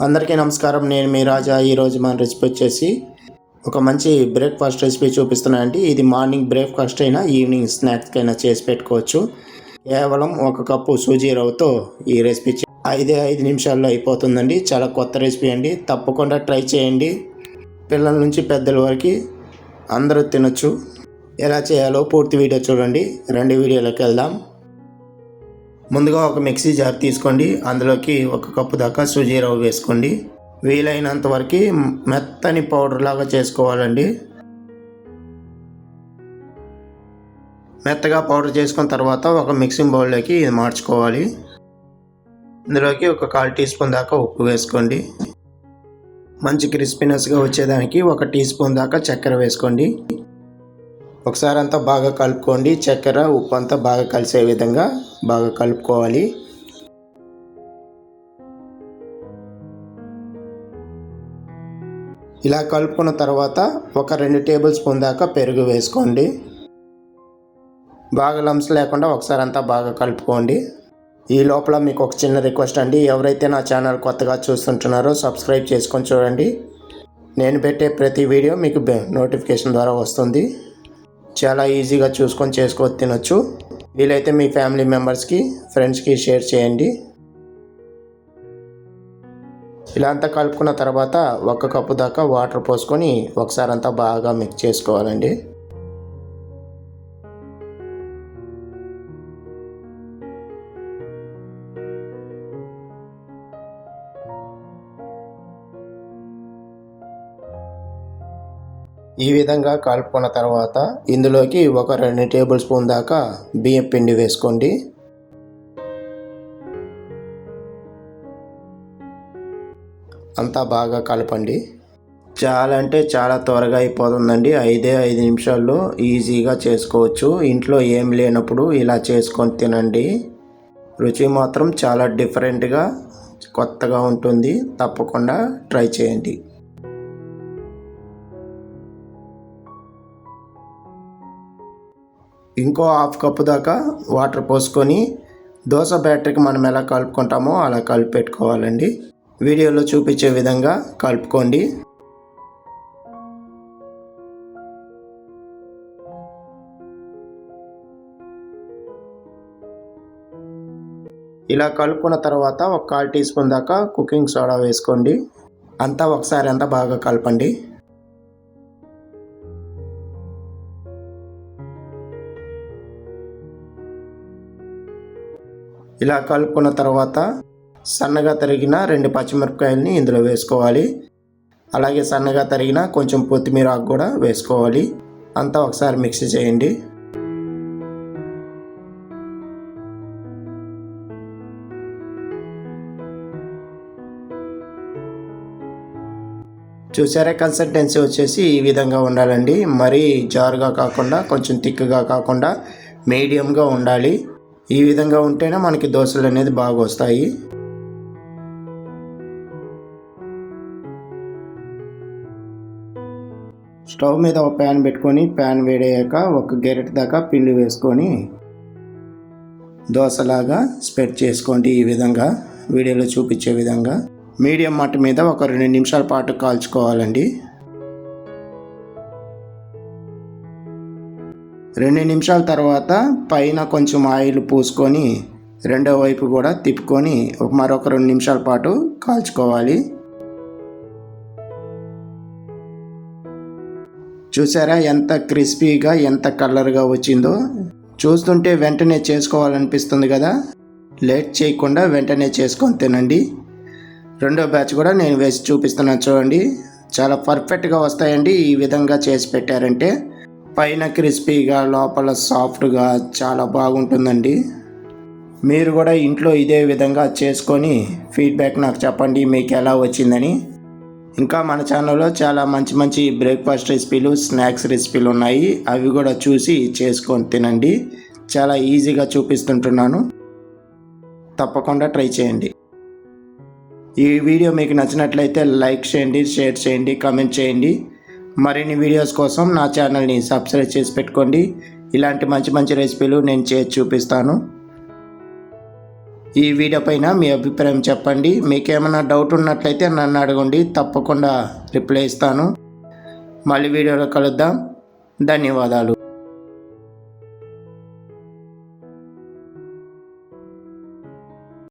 అందరికీ నమస్కారం. నేను మీ రాజా. ఈరోజు మన రెసిపీ వచ్చేసి ఒక మంచి బ్రేక్ఫాస్ట్ రెసిపీ చూపిస్తున్నానండి. ఇది మార్నింగ్ బ్రేక్ఫాస్ట్ అయినా ఈవినింగ్ స్నాక్స్కి అయినా చేసి పెట్టుకోవచ్చు. కేవలం 1 కప్పు సూజీ రవ్వతో ఈ రెసిపీ 5 నిమిషాల్లో అయిపోతుందండి. చాలా కొత్త రెసిపీ అండి, తప్పకుండా ట్రై చేయండి. పిల్లల నుంచి పెద్దల వరకు అందరూ తినొచ్చు. ఎలా చేయాలో పూర్తి వీడియో చూడండి. 2 వీడియోలోకి వెళ్దాం. ముందుగా ఒక మిక్సీ జార్ తీసుకోండి. అందులోకి 1 కప్పు దాకా సూజీ రవ్వ వేసుకోండి. వీలైనంత వరకు మెత్తని పౌడర్ లాగా చేసుకోవాలండి. మెత్తగా పౌడర్ చేసుకున్న తర్వాత ఒక మిక్సింగ్ బౌల్లోకి ఇది మార్చుకోవాలి. ఇందులోకి ఒక 1/4 టీ స్పూన్ దాకా ఉప్పు వేసుకోండి. మంచి క్రిస్పీనెస్గా వచ్చేదానికి 1 టీ స్పూన్ దాకా చక్కెర వేసుకోండి. ఒకసారి అంతా బాగా కలుపుకోండి. చక్కెర ఉప్పు అంతా బాగా కలిసే విధంగా బాగా కలుపుకోవాలి. ఇలా కలుపుకున్న తర్వాత ఒక 2 టేబుల్ స్పూన్ దాకా పెరుగు వేసుకోండి. బాగా లంప్స్ లేకుండా ఒకసారి అంతా బాగా కలుపుకోండి. ఈ లోపల మీకు ఒక చిన్న రిక్వెస్ట్ అండి. ఎవరైతే నా ఛానల్ కొత్తగా చూస్తుంటున్నారో సబ్స్క్రైబ్ చేసుకొని చూడండి. నేను పెట్టే ప్రతి వీడియో మీకు నోటిఫికేషన్ ద్వారా వస్తుంది. చాలా ఈజీగా చూసుకొని చేసుకొని తినొచ్చు. వీలైతే మీ ఫ్యామిలీ మెంబర్స్కి, ఫ్రెండ్స్కి షేర్ చేయండి. ఇలా అంతా కలుపుకున్న తర్వాత 1 కప్పు దాకా వాటర్ పోసుకొని ఒకసారి అంతా బాగా మిక్స్ చేసుకోవాలండి. ఈ విధంగా కలుపుకున్న తర్వాత ఇందులోకి ఒక 2 టేబుల్ స్పూన్ దాకా బియ్యం పిండి వేసుకోండి. అంతా బాగా కలపండి. చాలా అంటే చాలా త్వరగా అయిపోతుందండి. 5 నిమిషాల్లో ఈజీగా చేసుకోవచ్చు. ఇంట్లో ఏం లేనప్పుడు ఇలా చేసుకొని తినండి. రుచి మాత్రం చాలా డిఫరెంట్గా కొత్తగా ఉంటుంది. తప్పకుండా ట్రై చేయండి. ఇంకో 1/2 కప్పు దాకా వాటర్ పోసుకొని దోశ బ్యాటర్కి మనం ఎలా కలుపుకుంటామో అలా కలిపి పెట్టుకోవాలండి. వీడియోలో చూపించే విధంగా కలుపుకోండి. ఇలా కలుపుకున్న తర్వాత ఒక 1/4 టీ స్పూన్ దాకా కుకింగ్ సోడా వేసుకోండి. అంతా ఒకసారి అంతా బాగా కలపండి. ఇలా కలుపుకున్న తర్వాత సన్నగా తరిగిన 2 పచ్చిమిరపకాయలని ఇందులో వేసుకోవాలి. అలాగే సన్నగా తరిగిన కొంచెం కొత్తిమీర ఆకు కూడా వేసుకోవాలి. అంతా ఒకసారి మిక్స్ చేయండి. చూసారా, కన్సిస్టెన్సీ వచ్చేసి ఈ విధంగా ఉండాలండి. మరీ జారుగా కాకుండా, కొంచెం థిక్గా కాకుండా మీడియంగా ఉండాలి. ఈ విధంగా ఉంటేనే మనకి దోశలు అనేది బాగా వస్తాయి. స్టవ్ మీద ఒక ప్యాన్ పెట్టుకొని ప్యాన్ వేడయ్యాక 1 గెరిట దాకా పిండి వేసుకొని దోశలాగా స్ప్రెడ్ చేసుకోండి. ఈ విధంగా వీడియోలో చూపించే విధంగా మీడియం మంట మీద ఒక 2 నిమిషాల పాటు కాల్చుకోవాలండి. 2 నిమిషాల తర్వాత పైన కొంచెం ఆయిల్ పూసుకొని రెండో వైపు కూడా తిప్పుకొని మరొక 2 నిమిషాల పాటు కాల్చుకోవాలి. చూసారా ఎంత క్రిస్పీగా, ఎంత కలర్గా వచ్చిందో. చూస్తుంటే వెంటనే చేసుకోవాలనిపిస్తుంది కదా. లేట్ చేయకుండా వెంటనే చేసుకొని తినండి. రెండో బ్యాచ్ కూడా నేను వేసి చూపిస్తున్నాను చూడండి. చాలా పర్ఫెక్ట్గా వస్తాయండి. ఈ విధంగా చేసి పెట్టారంటే పైన క్రిస్పీగా, లోపల సాఫ్ట్గా చాలా బాగుంటుందండి. మీరు కూడా ఇంట్లో ఇదే విధంగా చేసుకొని ఫీడ్బ్యాక్ నాకు చెప్పండి మీకు ఎలా వచ్చిందని. ఇంకా మన ఛానల్లో చాలా మంచి మంచి బ్రేక్ఫాస్ట్ రెసిపీలు, స్నాక్స్ రెసిపీలు ఉన్నాయి. అవి కూడా చూసి చేసుకొని తినండి. చాలా ఈజీగా చూపిస్తుంటున్నాను. తప్పకుండా ట్రై చేయండి. ఈ వీడియో మీకు నచ్చినట్లయితే లైక్ చేయండి, షేర్ చేయండి, కామెంట్ చేయండి. మరిన్ని వీడియోస్ కోసం నా ఛానల్ని సబ్స్క్రైబ్ చేసి పెట్టుకోండి. ఇలాంటి మంచి మంచి రెసిపీలు నేను చేసి చూపిస్తాను. ఈ వీడియో పైన మీ అభిప్రాయం చెప్పండి. మీకేమైనా డౌట్ ఉన్నట్లయితే నన్ను అడగండి, తప్పకుండా రిప్లై ఇస్తాను. మళ్ళీ వీడియోలో కలుద్దాం. ధన్యవాదాలు.